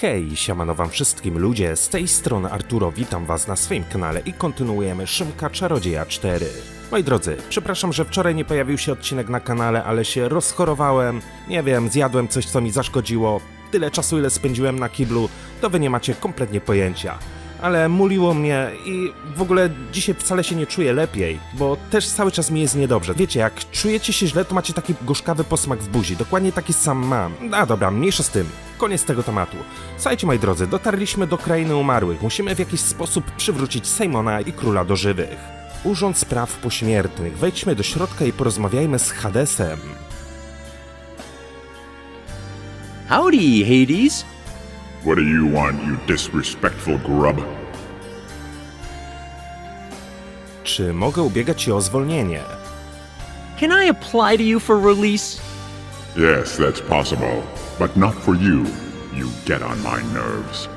Hej, siemano wam wszystkim ludzie, z tej strony Arturo, witam was na swoim kanale i kontynuujemy Szymka Czarodzieja 4. Moi drodzy, przepraszam, że wczoraj nie pojawił się odcinek na kanale, ale się rozchorowałem, nie wiem, zjadłem coś, co mi zaszkodziło, tyle czasu, ile spędziłem na kiblu, to wy nie macie kompletnie pojęcia. Ale muliło mnie i w ogóle dzisiaj wcale się nie czuję lepiej, bo też cały czas mi jest niedobrze. Wiecie, jak czujecie się źle, to macie taki gorzkawy posmak w buzi, dokładnie taki sam mam. A dobra, mniejsza z tym. Koniec tego tematu. Słuchajcie, moi drodzy, dotarliśmy do krainy umarłych. Musimy w jakiś sposób przywrócić Simona i króla do żywych. Urząd spraw pośmiertnych. Wejdźmy do środka i porozmawiajmy z Hadesem. Howdy, Hades. What do you want, you disrespectful grub? Czy mogę ubiegać się o zwolnienie? Can I apply to you for release? Yes, that's possible, but not for you. You get on my nerves.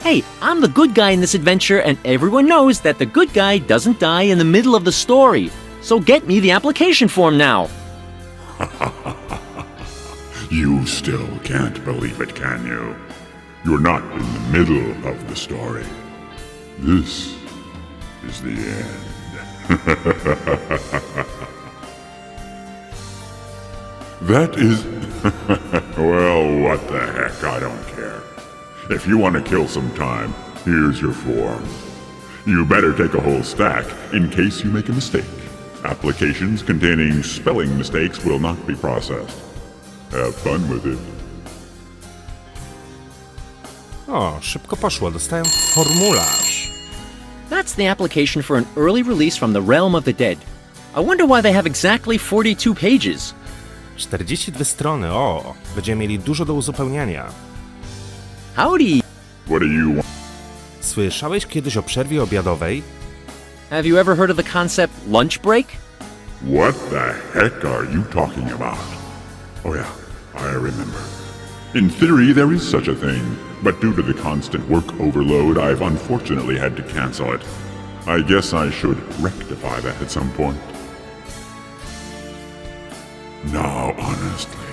Hey, I'm the good guy in this adventure, and everyone knows that the good guy doesn't die in the middle of the story. So get me the application form now. You still can't believe it, can you? You're not in the middle of the story. This is the end. That is... Well, what the heck, I don't care. If you want to kill some time, here's your form. You better take a whole stack in case you make a mistake. Applications containing spelling mistakes will not be processed. Have fun with it. O, szybko poszło, dostałem formularz. That's the application for an early release from the realm of the dead. I wonder why they have exactly 42 pages. 42 strony, o, będziemy mieli dużo do uzupełniania. Howdy. What do you want? Słyszałeś kiedyś o przerwie obiadowej? Have you ever heard of the concept lunch break? What the heck are you talking about? Oh yeah, I remember. In theory, there is such a thing, but due to the constant work overload, I've unfortunately had to cancel it. I guess I should rectify that at some point. Now, honestly,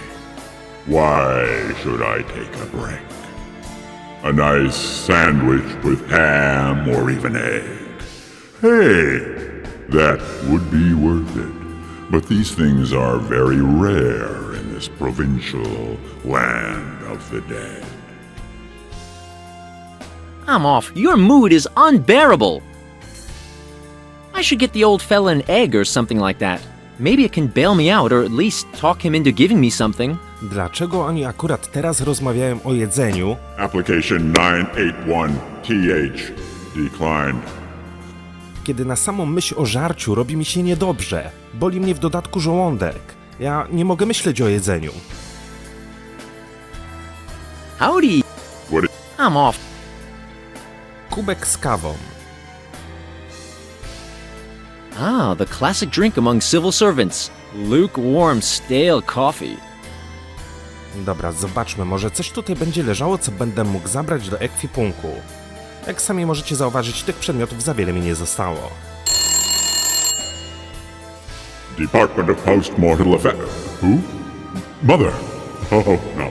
why should I take a break? A nice sandwich with ham or even egg. Hey, that would be worth it. But these things are very rare in this provincial land of the dead. I'm off. Your mood is unbearable. I should get the old fella an egg or something like that. Maybe it can bail me out or at least talk him into giving me something. Dlaczego oni akurat teraz rozmawiają o jedzeniu? Application 981TH declined. Kiedy na samą myśl o żarciu robi mi się niedobrze. Boli mnie w dodatku żołądek. Ja nie mogę myśleć o jedzeniu. Howdy. What? I'm off. Kubek z kawą. Ah, the classic drink among civil servants. Lukewarm, stale coffee. Dobra, zobaczmy, może coś tutaj będzie leżało, co będę mógł zabrać do ekwipunku. Jak sami możecie zauważyć, tych przedmiotów za wiele mi nie zostało. Department of Postmortal Effect. Who? Mother. Oh, no.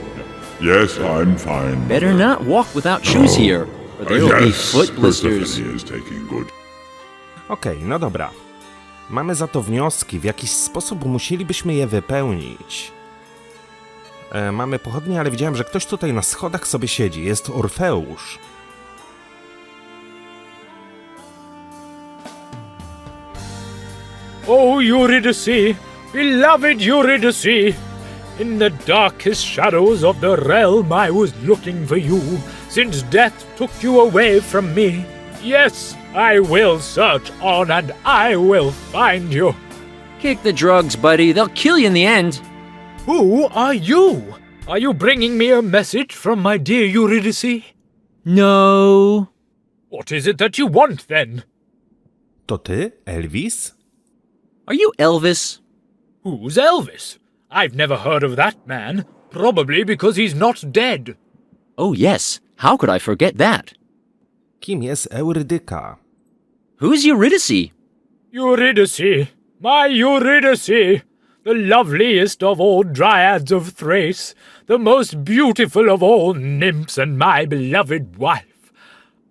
Yes, I'm fine. Better not walk without shoes here, or there will be foot blisters. Persephone is taking good. Okej, no dobra. Mamy za to wnioski, w jakiś sposób musielibyśmy je wypełnić. Mamy pochodnie, ale widziałem, że ktoś tutaj na schodach sobie siedzi. Jest Orfeusz. O Eurydice, beloved Eurydice, in the darkest shadows of the realm I was looking for you, since death took you away from me. Yes, I will search on and I will find you. Kick the drugs, buddy. They'll kill you in the end. Who are you? Are you bringing me a message from my dear Eurydice? No. What is it that you want, then? To ty, Elvis? Are you Elvis? Who's Elvis? I've never heard of that man, probably because he's not dead. Oh, yes. How could I forget that? Kim jest Eurydyka? Who's Eurydice? Eurydice, my Eurydice, the loveliest of all dryads of Thrace, the most beautiful of all nymphs, and my beloved wife.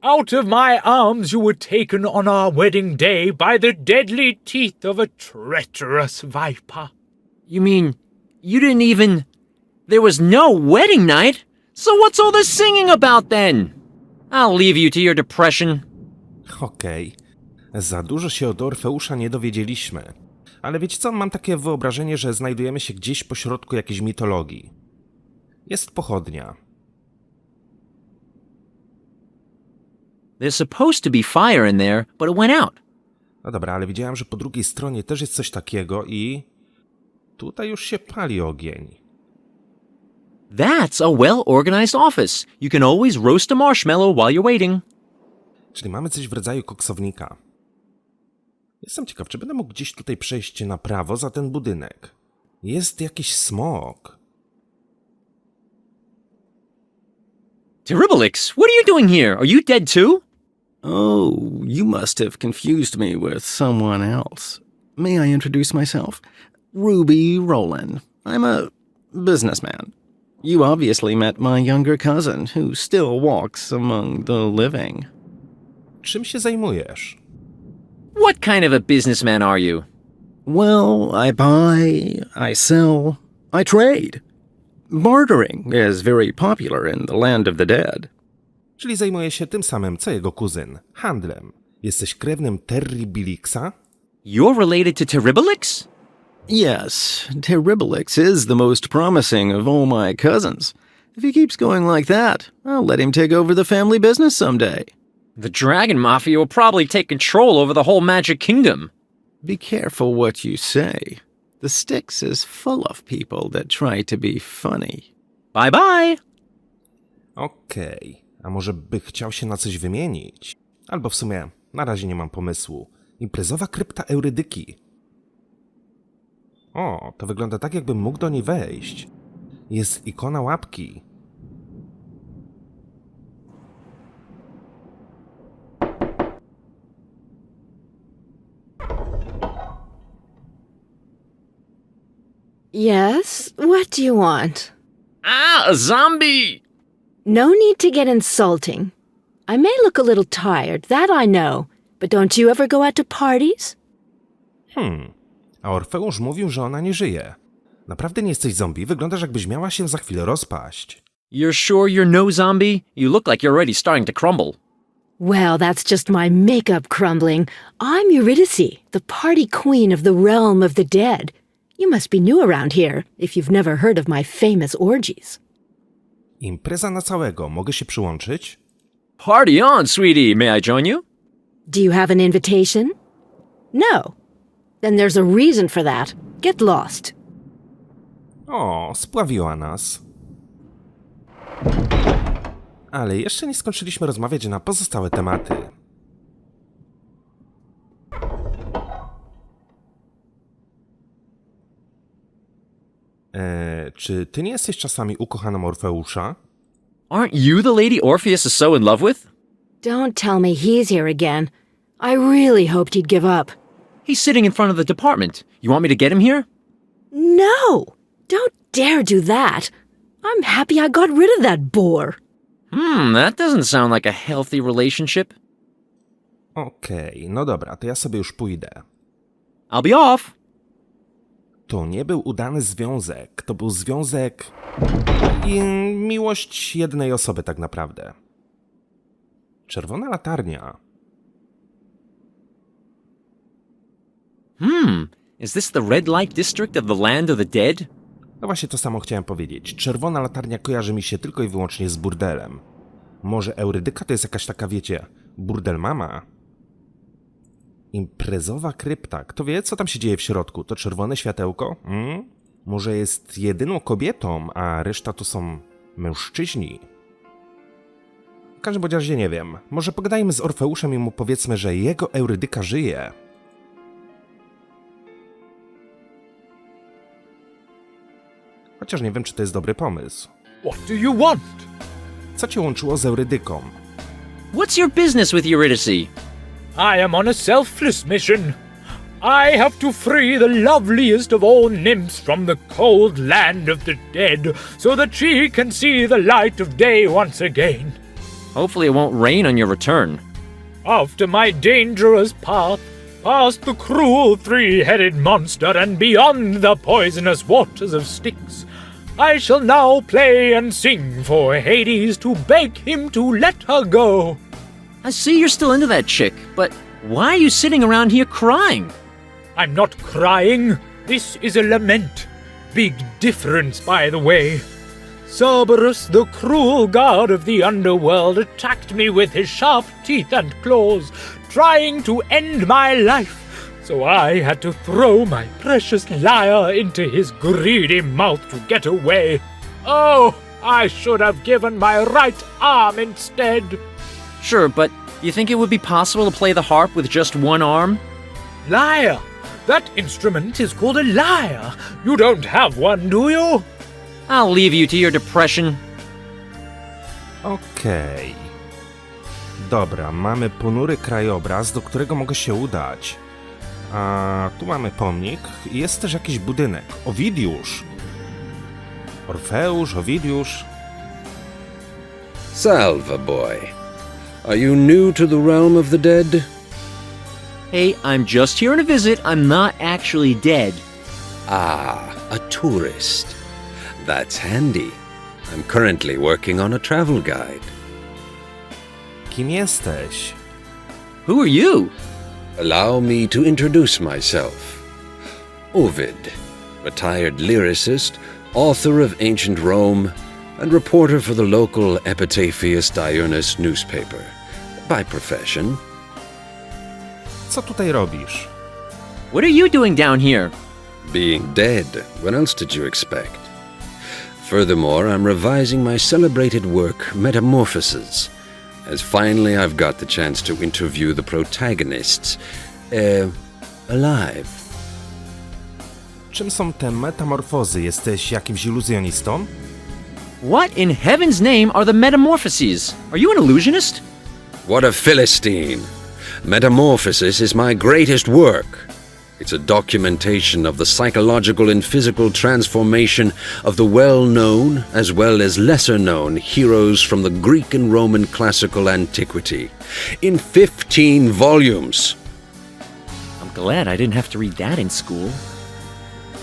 Out of my arms you were taken on our wedding day by the deadly teeth of a treacherous viper. You mean you didn't even... There was no wedding night? So what's all this singing about then? I'll leave you to your depression. Okej. Za dużo się od Orfeusza nie dowiedzieliśmy. Ale wiecie co, mam takie wyobrażenie, że znajdujemy się gdzieś pośrodku jakiejś mitologii. Jest pochodnia. There's supposed to be fire in there, but it went out. No dobra, ale widziałem, że po drugiej stronie też jest coś takiego i... Tutaj już się pali ogień. That's a well-organized office. You can always roast a marshmallow while you're waiting. Czyli mamy coś w rodzaju koksownika. Jestem ciekaw, czy będę mógł gdzieś tutaj przejść na prawo za ten budynek. Jest jakiś smok. Terribilix, what are you doing here? Are you dead too? Oh, you must have confused me with someone else. May I introduce myself? Ruby Roland. I'm a businessman. You obviously met my younger cousin, who still walks among the living. Czym się zajmujesz? What kind of a businessman are you? Well, I buy, I sell, I trade. Bartering is very popular in the land of the dead. Czyli zajmuje się tym samym, co jego kuzyn. Handlem. Jesteś krewnym Terribilixa? You're related to Terribilix? Yes, Terribilix is the most promising of all my cousins. If he keeps going like that, I'll let him take over the family business someday. The Dragon Mafia will probably take control over the whole Magic Kingdom. Be careful what you say. The Styx is full of people that try to be funny. Bye-bye! Okej. A może by chciał się na coś wymienić? Albo w sumie, na razie nie mam pomysłu. Imprezowa krypta Eurydyki. O, to wygląda tak, jakbym mógł do niej wejść. Jest ikona łapki. Yes? What do you want? Ah, a zombie! No need to get insulting. I may look a little tired, that I know, but don't you ever go out to parties? A Orfeusz mówił, że ona nie żyje. Naprawdę nie jesteś zombie? Wyglądasz, jakbyś miała się za chwilę rozpaść. You're sure you're no zombie? You look like you're already starting to crumble. Well, that's just my makeup crumbling. I'm Eurydice, the party queen of the realm of the dead. You must be new around here, if you've never heard of my famous orgies. Impreza na całego. Mogę się przyłączyć? Party on, sweetie. May I join you? Do you have an invitation? No. Then there's a reason for that. Get lost. O, spławiła nas. Ale jeszcze nie skończyliśmy rozmawiać na pozostałe tematy. Czy ty nie jesteś czasami ukochaną Orfeusza? Aren't you the lady Orpheus is so in love with? Don't tell me he's here again. I really hoped he'd give up. He's sitting in front of the department. You want me to get him here? No! Don't dare do that. I'm happy I got rid of that bore. That doesn't sound like a healthy relationship. Okej, no dobra, to ja sobie już pójdę. I'll be off. To nie był udany związek, to był związek i miłość jednej osoby tak naprawdę. Czerwona latarnia. Is this the red light district of the land of the dead? No właśnie to samo chciałem powiedzieć. Czerwona latarnia kojarzy mi się tylko i wyłącznie z burdelem. Może Eurydyka to jest jakaś taka, wiecie, burdel mama? Imprezowa krypta. Kto wie, co tam się dzieje w środku? To czerwone światełko? Może jest jedyną kobietą, a reszta to są mężczyźni? W każdym razie nie wiem. Może pogadajmy z Orfeuszem i mu powiedzmy, że jego Eurydyka żyje. Chociaż nie wiem, czy to jest dobry pomysł. What do you want? Co cię łączyło z Eurydyką? What's your business with Eurydice? I am on a selfless mission. I have to free the loveliest of all nymphs from the cold land of the dead, so that she can see the light of day once again. Hopefully it won't rain on your return. After my dangerous path, past the cruel three-headed monster and beyond the poisonous waters of Styx, I shall now play and sing for Hades to beg him to let her go. I see you're still into that chick, but why are you sitting around here crying? I'm not crying. This is a lament. Big difference, by the way. Cerberus, the cruel god of the underworld, attacked me with his sharp teeth and claws, trying to end my life. So I had to throw my precious lyre into his greedy mouth to get away. Oh, I should have given my right arm instead. Sure, but you think it would be possible to play the harp with just one arm? Lyre! That instrument is called a lyre. You don't have one, do you? I'll leave you to your depression. Okej. Dobra, mamy ponury krajobraz, do którego mogę się udać. A tu mamy pomnik i jest też jakiś budynek. Owidiusz. Orfeusz, Owidiusz. Salve, boy. Are you new to the realm of the dead? Hey, I'm just here on a visit. I'm not actually dead. Ah, a tourist. That's handy. I'm currently working on a travel guide. Kim jesteś? Who are you? Allow me to introduce myself. Ovid, retired lyricist, author of Ancient Rome, and reporter for the local Epitaphius Diurnus newspaper. By profession. Co tutaj robisz? What are you doing down here? Being dead, what else did you expect? Furthermore, I'm revising my celebrated work, Metamorphoses, as finally I've got the chance to interview the protagonists, alive. Czym są te metamorfozy? Jesteś jakimś iluzjonistą? What in heaven's name are the metamorphoses? Are you an illusionist? What a Philistine! Metamorphosis is my greatest work. It's a documentation of the psychological and physical transformation of the well-known as well as lesser-known heroes from the Greek and Roman classical antiquity, in 15 volumes. I'm glad I didn't have to read that in school.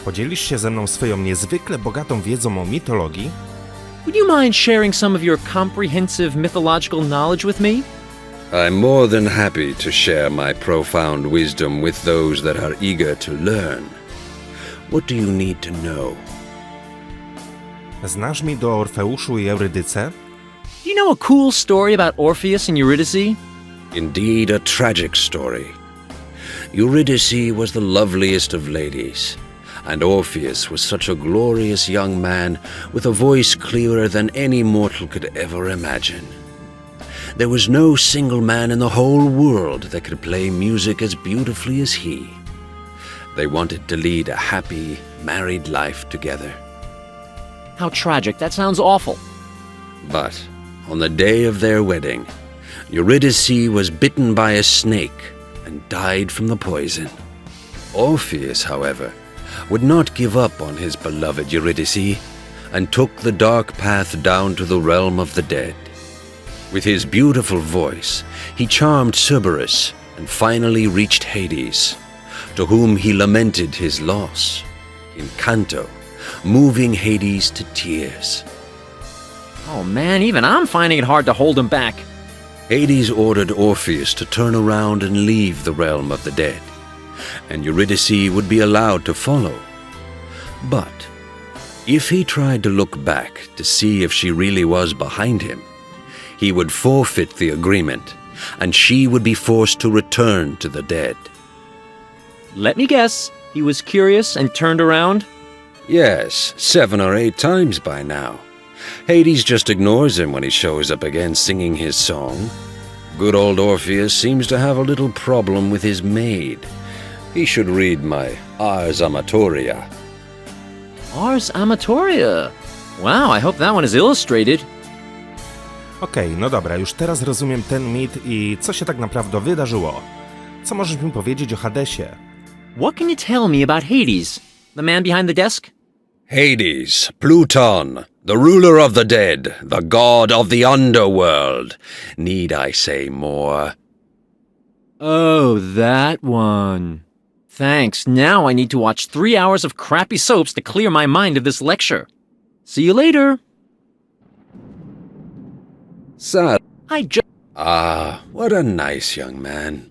Podzielisz się ze mną swoją niezwykle bogatą wiedzą o mitologii? Would you mind sharing some of your comprehensive mythological knowledge with me? I'm more than happy to share my profound wisdom with those that are eager to learn. What do you need to know? Znasz mi do Orfeuszu i Eurydyce? Do you know a cool story about Orpheus and Eurydice? Indeed, a tragic story. Eurydice was the loveliest of ladies, and Orpheus was such a glorious young man with a voice clearer than any mortal could ever imagine. There was no single man in the whole world that could play music as beautifully as he. They wanted to lead a happy, married life together. How tragic. That sounds awful. But on the day of their wedding, Eurydice was bitten by a snake and died from the poison. Orpheus, however, would not give up on his beloved Eurydice and took the dark path down to the realm of the dead. With his beautiful voice, he charmed Cerberus and finally reached Hades, to whom he lamented his loss, in canto, moving Hades to tears. Oh man, even I'm finding it hard to hold him back. Hades ordered Orpheus to turn around and leave the realm of the dead, and Eurydice would be allowed to follow. But if he tried to look back to see if she really was behind him, he would forfeit the agreement, and she would be forced to return to the dead. Let me guess, he was curious and turned around? Yes, 7 or 8 times by now. Hades just ignores him when he shows up again singing his song. Good old Orpheus seems to have a little problem with his maid. He should read my Ars Amatoria. Ars Amatoria. Wow, I hope that one is illustrated. Okej, no dobra, już teraz rozumiem ten mit i co się tak naprawdę wydarzyło. Co możesz mi powiedzieć o Hadesie? What can you tell me about Hades? The man behind the desk? Hades, Pluton, the ruler of the dead, the god of the underworld. Need I say more? Oh, that one. Thanks. Now I need to watch 3 hours of crappy soaps to clear my mind of this lecture. See you later. Sad. I What a nice young man.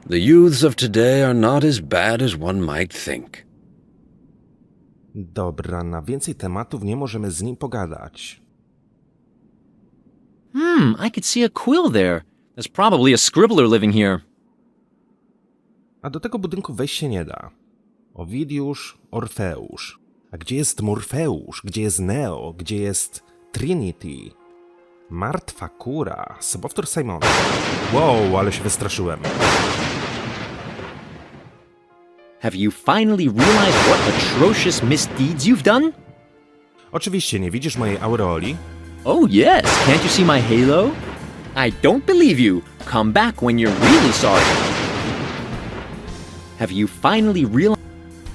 The youths of today are not as bad as one might think. Dobra, na więcej tematów nie możemy z nim pogadać. I could see a quill there. There's probably a scribbler living here. A do tego budynku wejść się nie da. Owidiusz, Orfeusz. A gdzie jest Morfeusz? Gdzie jest Neo? Gdzie jest Trinity? Martwa kura. Sobowtór Simona. Wow, ale się wystraszyłem. Have you finally realized what atrocious misdeeds you've done? Oczywiście, nie widzisz mojej aureoli? Oh yes, can't you see my halo? I don't believe you. Come back when you're really sorry. Have you finally realized...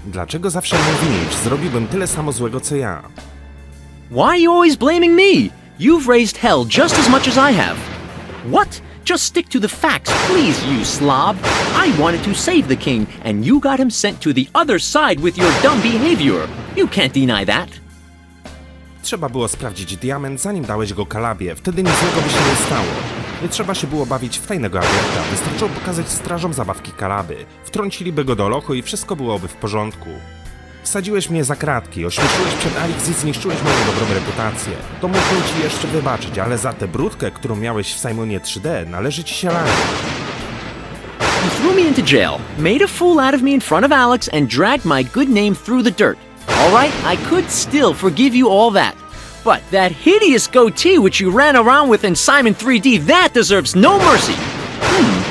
Dlaczego zawsze mnie winisz? Zrobiłbym tyle samo złego co ja. Why are you always blaming me? You've raised hell just as much as I have. What? Just stick to the facts, please, you slob. I wanted to save the king, and you got him sent to the other side with your dumb behavior. You can't deny that. Trzeba było sprawdzić diament, zanim dałeś go Kalabie. Wtedy nic złego by się nie stało. Nie trzeba się było bawić w tajnego agenta. Wystarczyło pokazać strażom zabawki Kalaby. Wtrąciliby go do lochu i wszystko byłoby w porządku. Wsadziłeś mnie za kratki, ośmieszyłeś przed Alex i zniszczyłeś moją dobrą reputację. To mógłbym ci jeszcze wybaczyć, ale za tę brudkę, którą miałeś w Simonie 3D, należy ci się lanie. You threw me into jail, made a fool out of me in front of Alex, and dragged my good name through the dirt. Alright, I could still forgive you all that. But that hideous goatee which you ran around with in Simon 3D, that deserves no mercy!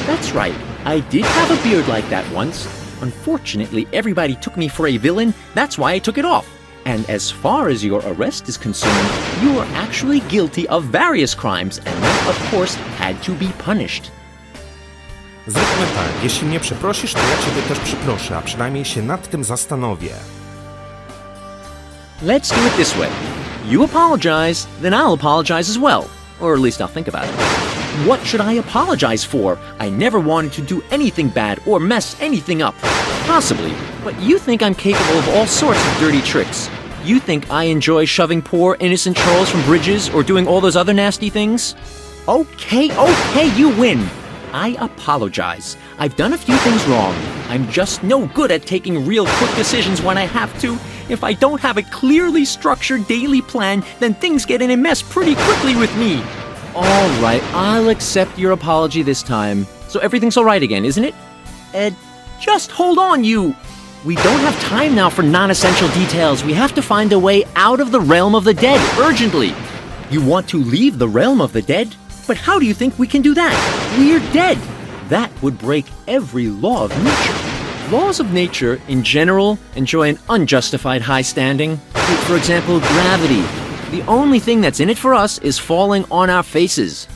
That's right. I did have a beard like that once. Unfortunately, everybody took me for a villain, that's why I took it off. And as far as your arrest is concerned, you are actually guilty of various crimes, and that, of course, had to be punished. Zróbmy tak, jeśli mnie przeprosisz, to ja ciebie też przeproszę, a przynajmniej się nad tym zastanowię. Let's do it this way. You apologize, then I'll apologize as well. Or at least I'll think about it. What should I apologize for? I never wanted to do anything bad or mess anything up. Possibly, but you think I'm capable of all sorts of dirty tricks. You think I enjoy shoving poor innocent trolls from bridges or doing all those other nasty things? Okay, you win. I apologize. I've done a few things wrong. I'm just no good at taking real quick decisions when I have to. If I don't have a clearly structured daily plan, then things get in a mess pretty quickly with me. All right, I'll accept your apology this time. So everything's all right again, isn't it? Just hold on, you... We don't have time now for non-essential details. We have to find a way out of the realm of the dead, urgently. You want to leave the realm of the dead? But how do you think we can do that? We're dead. That would break every law of nature. Laws of nature, in general, enjoy an unjustified high standing. Take, for example, gravity. The only thing that's in it for us is falling on our faces.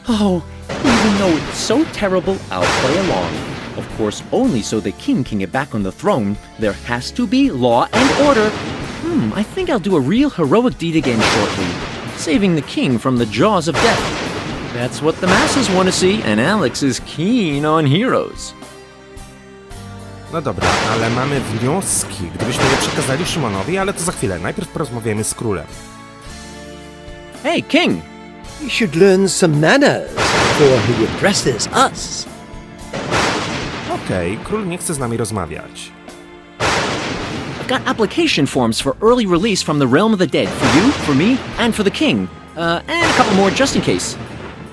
Oh, even though it's so terrible, I'll play along. Of course, only so the king can get back on the throne. There has to be law and order. I think I'll do a real heroic deed again shortly. Saving the king from the jaws of death. That's what the masses want to see, and Alex is keen on heroes. No dobra, ale mamy wnioski, gdybyśmy je przekazali Szymonowi, ale to za chwilę. Najpierw porozmawiamy z królem. Hey, king! You should learn some manners before he addresses us. Okej, król nie chce z nami rozmawiać. I've got application forms for early release from the realm of the dead for you, for me, and for the king. And a couple more just in case.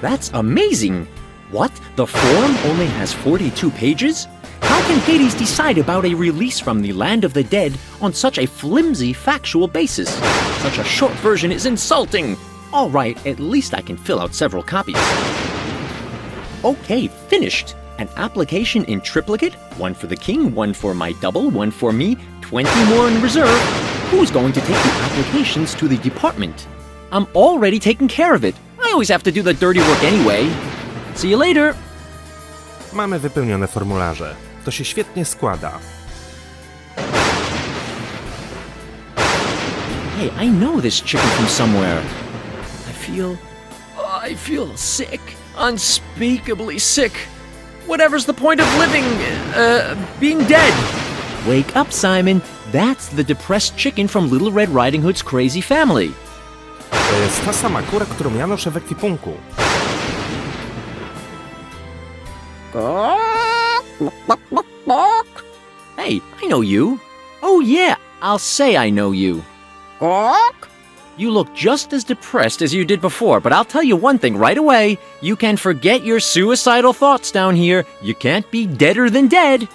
That's amazing! What? The form only has 42 pages? How can Hades decide about a release from the land of the dead on such a flimsy factual basis? Such a short version is insulting! All right, at least I can fill out several copies. Okay, finished. An application in triplicate, one for the king, one for my double, one for me, 20 more in reserve. Who's going to take the applications to the department? I'm already taking care of it. I always have to do the dirty work anyway. See you later. Mamy wypełnione formularze. To się świetnie składa. Hey, I know this chicken from somewhere. I feel sick. Unspeakably sick. Whatever's the point of living, being dead? Wake up, Simon. That's the depressed chicken from Little Red Riding Hood's crazy family. To jest ta sama kura, którą ja noszę w ekwipunku. Hey, I know you. Oh yeah, I'll say I know you. You look just as depressed as you did before, but I'll tell you one thing right away. You can forget your suicidal thoughts down here. You can't be deader than dead.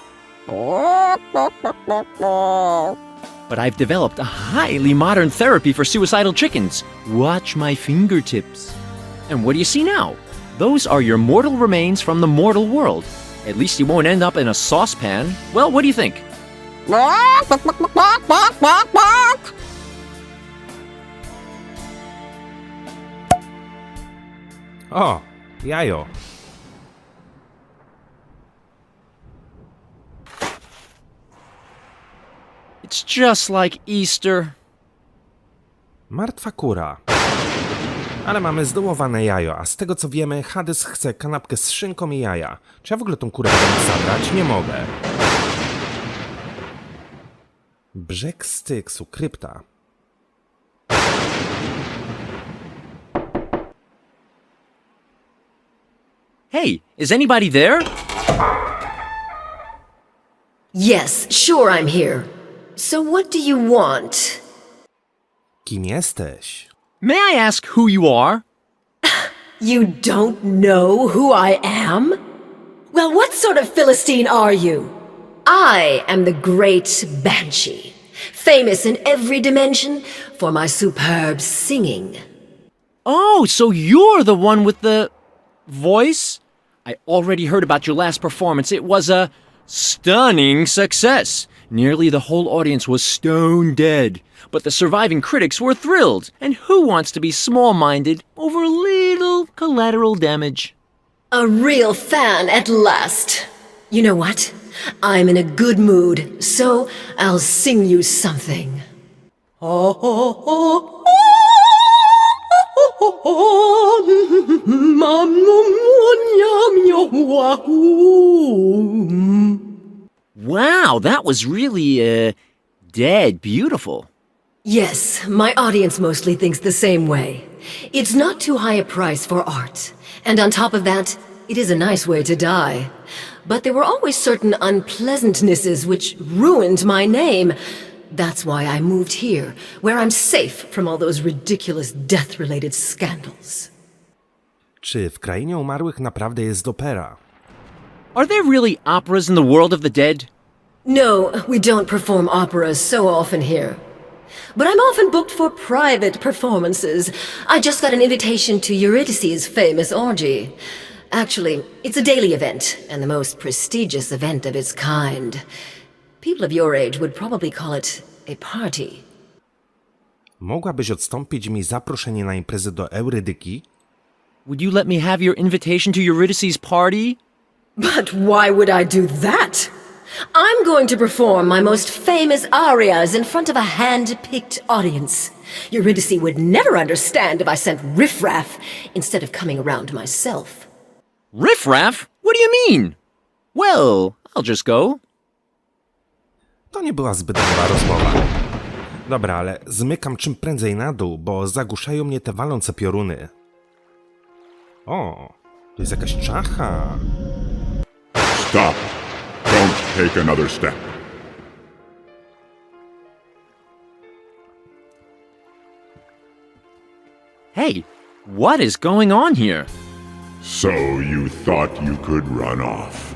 But I've developed a highly modern therapy for suicidal chickens. Watch my fingertips. And what do you see now? Those are your mortal remains from the mortal world. At least you won't end up in a saucepan. Well, what do you think? O, jajo. It's just like Easter. Martwa kura. Ale mamy zdołowane jajo, a z tego co wiemy, Hades chce kanapkę z szynką i jaja. Czy ja w ogóle tą kurę mogę zabrać? Nie mogę. Brzeg Styksu, krypta. Hey, is anybody there? Yes, sure I'm here. So what do you want? Kim jesteś? May I ask who you are? You don't know who I am? Well, what sort of Philistine are you? I am the great Banshee, famous in every dimension for my superb singing. Oh, so you're the one with the voice? I already heard about your last performance. It was a stunning success. Nearly the whole audience was stone dead, but the surviving critics were thrilled. And who wants to be small-minded over a little collateral damage? A real fan at last. You know what? I'm in a good mood, so I'll sing you something. Wow, that was really, dead beautiful. Yes, my audience mostly thinks the same way. It's not too high a price for art. And on top of that, it is a nice way to die. But there were always certain unpleasantnesses which ruined my name. That's why I moved here, where I'm safe from all those ridiculous death-related scandals. Czy w Krainie Umarłych naprawdę jest opera? Are there really operas in the world of the dead? No, we don't perform operas so often here. But I'm often booked for private performances. I just got an invitation to Eurydice's famous orgy. Actually, it's a daily event, and the most prestigious event of its kind. People of your age would probably call it a party. Mogłabyś odstąpić mi zaproszenie na imprezę do Eurydyki? Would you let me have your invitation to Eurydice's party? But why would I do that? I'm going to perform my most famous arias in front of a hand-picked audience. Eurydice would never understand if I sent riffraff instead of coming around myself. Riffraff? What do you mean? Well, I'll just go. To nie była zbyt miła rozmowa. Dobra, ale zmykam czym prędzej na dół, bo zagłuszają mnie te walące pioruny. O, to jest jakaś czacha. Stop. Don't take another step. Hey, what is going on here? So you thought you could run off.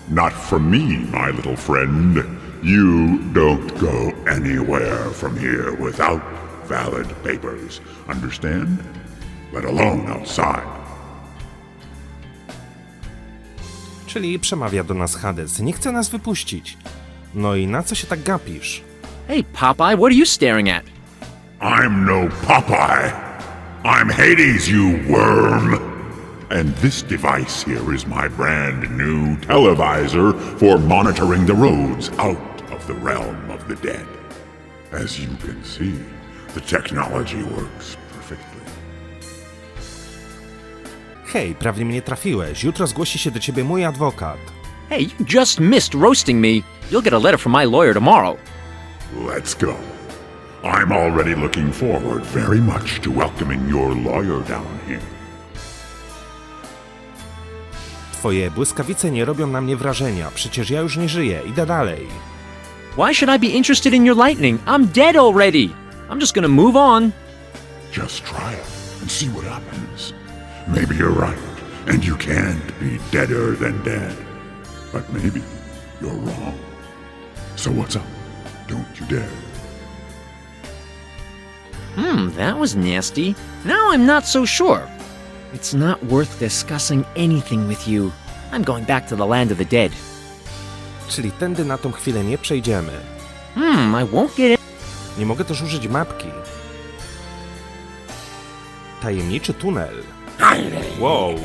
Not from me, my little friend. You don't go anywhere from here without valid papers. Understand? Let alone outside. Czyli przemawia do nas Hades. Nie chce nas wypuścić. No i na co się tak gapisz? Hey, Popeye, what are you staring at? I'm no Popeye. I'm Hades, you worm. And this device here is my brand new televisor for monitoring the roads out of the realm of the dead. As you can see, The technology works perfectly. Hej, prawie mnie trafiłeś. Jutro zgłosi się do ciebie mój adwokat. Hey, you just missed roasting me. You'll get a letter from my lawyer tomorrow. Let's go. I'm already looking forward very much to welcoming your lawyer down here. Twoje błyskawice nie robią na mnie wrażenia. Przecież ja już nie żyję. Idę dalej. Why should I be interested in your lightning? I'm dead already. I'm just gonna move on. Just try it and see what happens. Maybe you're right, and you can't be deader than dead. But maybe you're wrong. So what's up? Don't you dare. That was nasty. Now I'm not so sure. It's not worth discussing anything with you. I'm going back to the land of the dead. Czyli tędy na tą chwilę nie przejdziemy. I won't get in. Nie mogę też użyć mapki. Tajemniczy tunel. Wow.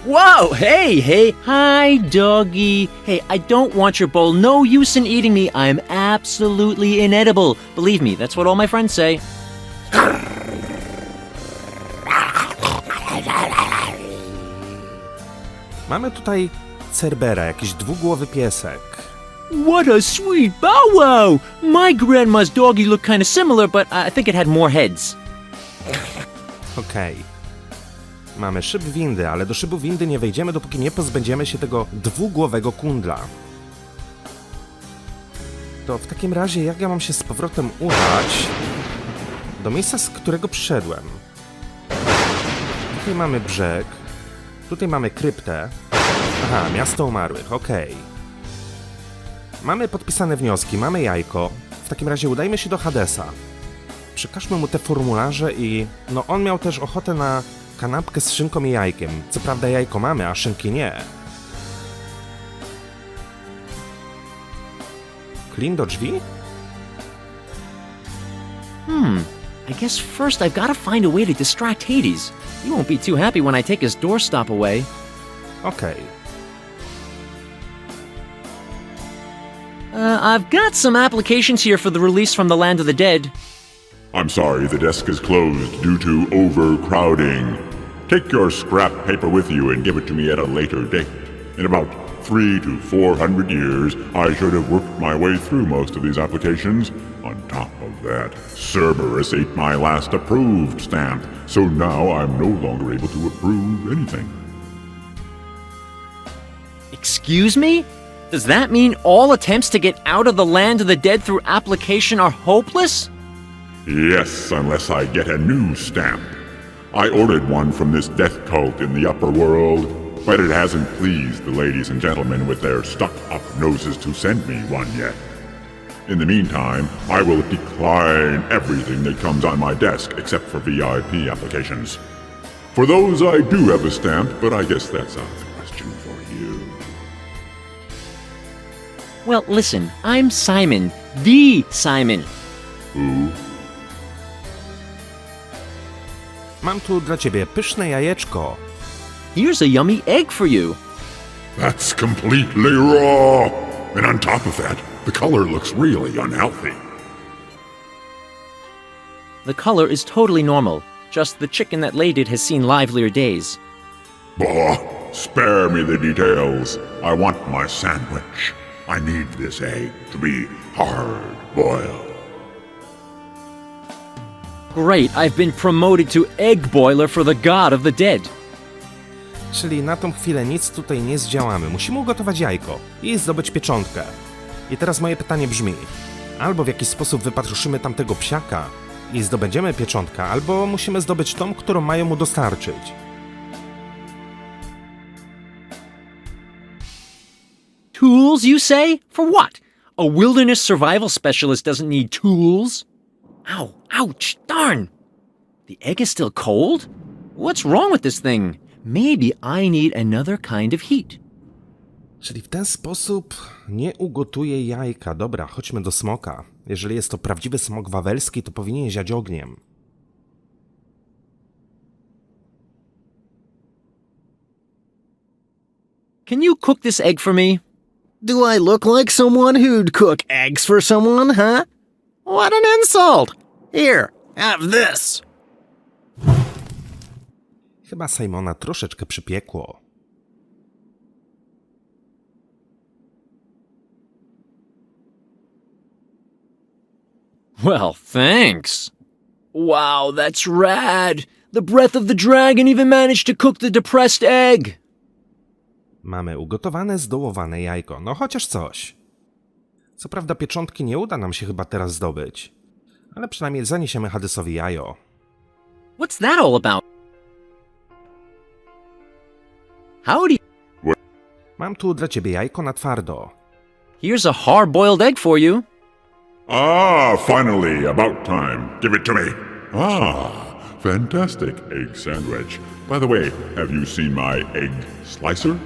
Whoa, hey, hi, doggy. Hey, I don't want your bowl. No use in eating me. I'm absolutely inedible. Believe me, that's what all my friends say. Mamy tutaj Cerbera, jakiś dwugłowy piesek. What a sweet bow wow! My grandma's doggy looked kind of similar, but I think it had more heads. Okej. Mamy szyb windy, ale do szybu windy nie wejdziemy, dopóki nie pozbędziemy się tego dwugłowego kundla. To w takim razie jak ja mam się z powrotem udać do miejsca, z którego przyszedłem? Tutaj mamy brzeg. Tutaj mamy kryptę. Aha, miasto umarłych, okej. Mamy podpisane wnioski, mamy jajko. W takim razie udajmy się do Hadesa. Przekażmy mu te formularze i... no on miał też ochotę na kanapkę z szynką i jajkiem. Co prawda jajko mamy, a szynki nie. Klin do drzwi? I guess first I've got to find a way to distract Hades. He won't be too happy when I take his doorstop away. Okej. I've got some applications here for the release from the land of the dead. I'm sorry, the desk is closed due to overcrowding. Take your scrap paper with you and give it to me at a later date. In about 300 to 400 years, I should have worked my way through most of these applications. On top of that, Cerberus ate my last approved stamp, so now I'm no longer able to approve anything. Excuse me? Does that mean all attempts to get out of the land of the dead through application are hopeless? Yes, unless I get a new stamp. I ordered one from this death cult in the upper world, but it hasn't pleased the ladies and gentlemen with their stuck-up noses to send me one yet. In the meantime, I will decline everything that comes on my desk except for VIP applications. For those I do have a stamp, but I guess that's out of the question for you. Well, listen, I'm Simon. The Simon. Who? Mam tu dla ciebie pyszne jajeczko. Here's a yummy egg for you. That's completely raw! And on top of that, the color looks really unhealthy. The color is totally normal. Just the chicken that laid it has seen livelier days. Bah, spare me the details. I want my sandwich. I need this egg to be hard-boiled. Great, I've been promoted to egg boiler for the god of the dead. Czyli na tą chwilę nic tutaj nie zdziałamy. Musimy ugotować jajko i zdobyć pieczątkę. I teraz moje pytanie brzmi: albo w jakiś sposób wypatrzymy tamtego psiaka i zdobędziemy pieczątkę, albo musimy zdobyć tą, którą mają mu dostarczyć. Tools, you say? For what? A wilderness survival specialist doesn't need tools. Ow, ouch, darn! The egg is still cold? What's wrong with this thing? Maybe I need another kind of heat. Czyli w ten sposób nie ugotuję jajka. Dobra, chodźmy do smoka. Jeżeli jest to prawdziwy smok wawelski, to powinien ziać ogniem. Can you cook this egg for me? Do I look like someone who'd cook eggs for someone, huh? What an insult! Here, have this. Chyba Simona troszeczkę przypiekło. Well, thanks. Wow, that's rad. The breath of the dragon even managed to cook the depressed egg. Mamy ugotowane, zdołowane jajko. No chociaż coś. Co prawda pieczątki nie uda nam się chyba teraz zdobyć. Ale przynajmniej zaniesiemy Hadesowi jajo. What's that all about? Howdy. Mam tu dla ciebie jajko na twardo. Here's a hard-boiled egg for you. Ah, finally, about time. Give it to me. Ah, fantastic egg sandwich. By the way, have you seen my egg slicer?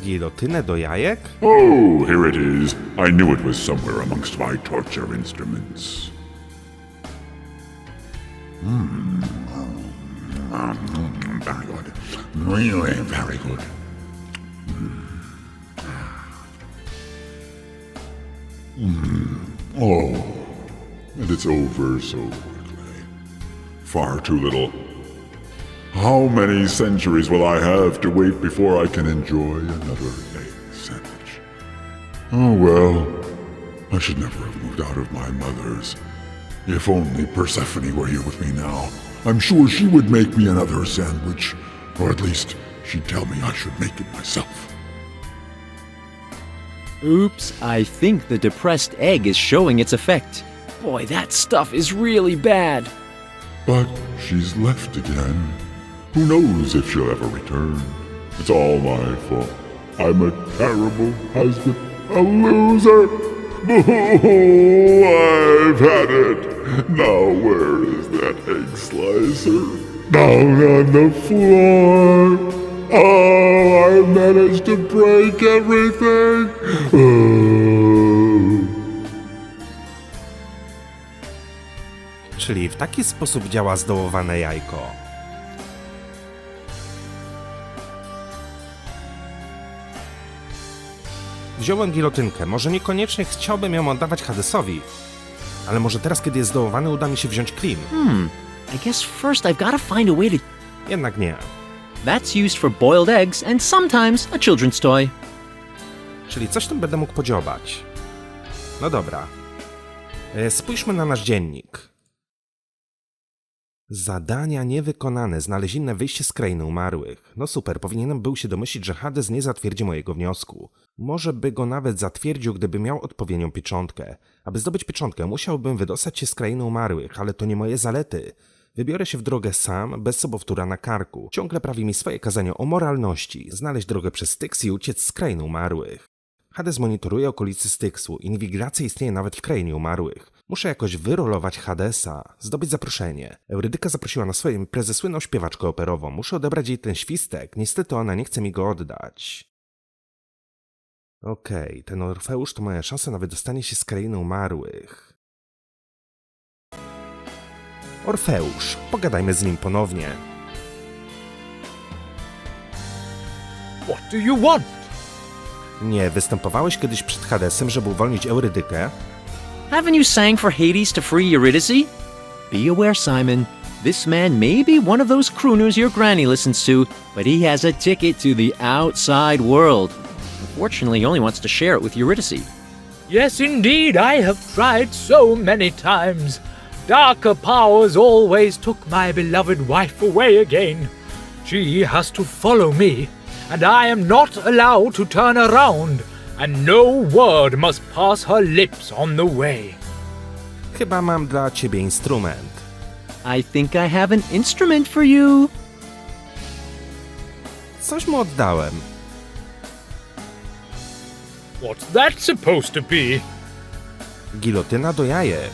Gilotynę do jajek? Oh, here it is. I knew it was somewhere amongst my torture instruments. Very good. Really very good. Oh, and it's over so quickly. Far too little. How many centuries will I have to wait before I can enjoy another egg sandwich? Oh well, I should never have moved out of my mother's. If only Persephone were here with me now. I'm sure she would make me another sandwich. Or at least, she'd tell me I should make it myself. Oops, I think the depressed egg is showing its effect. Boy, that stuff is really bad. But she's left again. Who knows if she'll ever return? It's all my fault. I'm a terrible husband, a loser. Oh, I've had it. Now where is that egg slicer? Down on the floor. Oh, I managed to break everything. Oh. Czyli w taki sposób działa zdołowane jajko. Wziąłem gilotynkę, może niekoniecznie chciałbym ją oddawać Hadesowi, ale może teraz, kiedy jest zdołowany, uda mi się wziąć Klim. I guess first I've got to find a way to... Jednak nie. That's used for boiled eggs and sometimes a children's toy. Czyli coś tam będę mógł podziobać. No dobra. Spójrzmy na nasz dziennik. Zadania niewykonane. Znalezione wyjście z krainy umarłych. No super, powinienem był się domyślić, że Hades nie zatwierdzi mojego wniosku. Może by go nawet zatwierdził, gdyby miał odpowiednią pieczątkę. Aby zdobyć pieczątkę, musiałbym wydostać się z krainy umarłych, ale to nie moje zalety. Wybiorę się w drogę sam, bez sobowtóra na karku. Ciągle prawi mi swoje kazanie o moralności. Znaleźć drogę przez Styx i uciec z krainy umarłych. Hades monitoruje okolice Styxu. Inwigilacja istnieje nawet w krainie umarłych. Muszę jakoś wyrolować Hadesa, zdobyć zaproszenie. Eurydyka zaprosiła na swoją imprezę słynną śpiewaczkę operową. Muszę odebrać jej ten świstek. Niestety ona nie chce mi go oddać. Okej, ten Orfeusz to moja szansa na wydostanie się z krainy umarłych. Orfeusz, pogadajmy z nim ponownie. What do you want? Nie występowałeś kiedyś przed Hadesem, żeby uwolnić Eurydykę? Haven't you sang for Hades to free Eurydice? Be aware, Simon. This man may be one of those crooners your granny listens to, but he has a ticket to the outside world. Unfortunately, he only wants to share it with Eurydice. Yes, indeed, I have tried so many times. Darker powers always took my beloved wife away again. She has to follow me, and I am not allowed to turn around, and no word must pass her lips on the way. Chyba mam dla ciebie instrument. I think I have an instrument for you. Coś mu oddałem. What's that supposed to be? Gilotyna do jajek.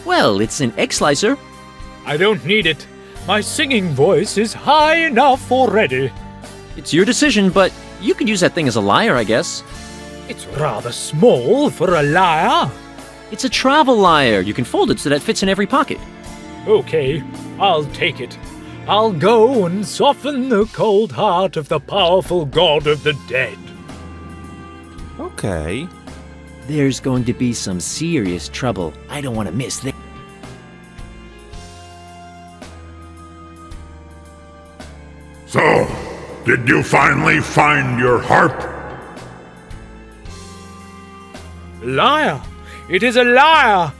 Well, it's an egg slicer. I don't need it. My singing voice is high enough already. It's your decision, but you could use that thing as a lyre, I guess. It's rather small for a lyre. It's a travel lyre. You can fold it so that it fits in every pocket. Okay, I'll take it. I'll go and soften the cold heart of the powerful god of the dead. Okej. There's going to be some serious trouble. I don't want to miss this. So, did you finally find your harp? Liar! It is a liar!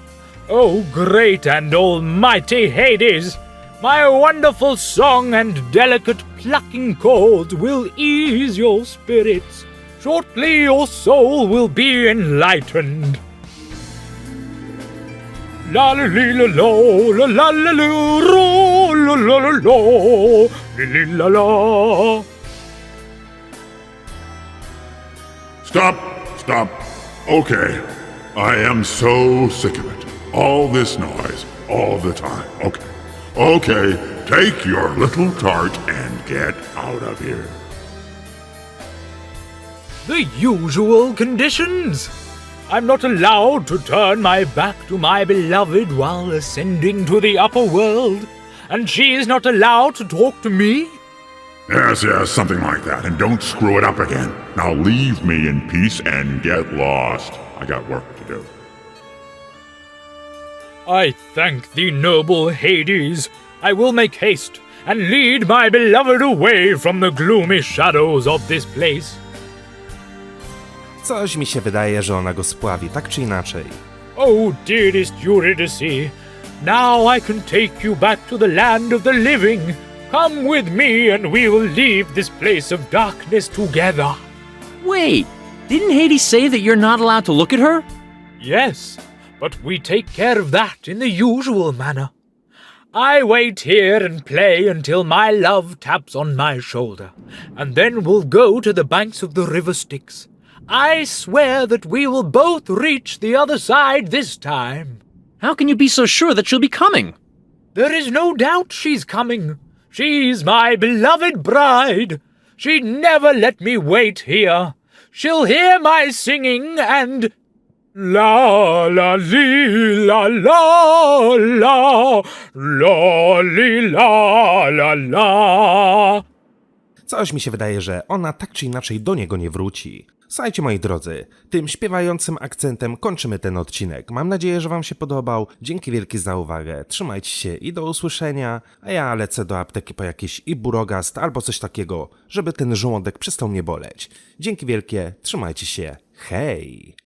Oh, great and almighty Hades! My wonderful song and delicate plucking chords will ease your spirits. Shortly your soul will be enlightened. La la li la lo, la la la la, ro, la la la lo, li li la la. Stop. Okay. I am so sick of it. All this noise, all the time. Okay, take your little tart and get out of here. The usual conditions. I'm not allowed to turn my back to my beloved while ascending to the upper world, and she is not allowed to talk to me. Yes, something like that. And don't screw it up again. Now leave me in peace and get lost. I got work to do. I thank thee, noble Hades. I will make haste and lead my beloved away from the gloomy shadows of this place. Coś mi się wydaje, że ona go spławi, tak czy inaczej. Oh, dearest Eurydice, now I can take you back to the land of the living. Come with me and we will leave this place of darkness together. Wait, didn't Hades say that you're not allowed to look at her? Yes, but we take care of that in the usual manner. I wait here and play until my love taps on my shoulder, and then we'll go to the banks of the river Styx. I swear that we will both reach the other side this time. How can you be so sure that she'll be coming? There is no doubt she's coming. She's my beloved bride. She'd never let me wait here. She'll hear my singing and... La la li la la la la li la la la. Coś mi się wydaje, że ona tak czy inaczej do niego nie wróci. Słuchajcie, moi drodzy, tym śpiewającym akcentem kończymy ten odcinek. Mam nadzieję, że wam się podobał. Dzięki wielkie za uwagę. Trzymajcie się i do usłyszenia. A ja lecę do apteki po jakiś iburogast albo coś takiego, żeby ten żołądek przestał mnie boleć. Dzięki wielkie, trzymajcie się. Hej!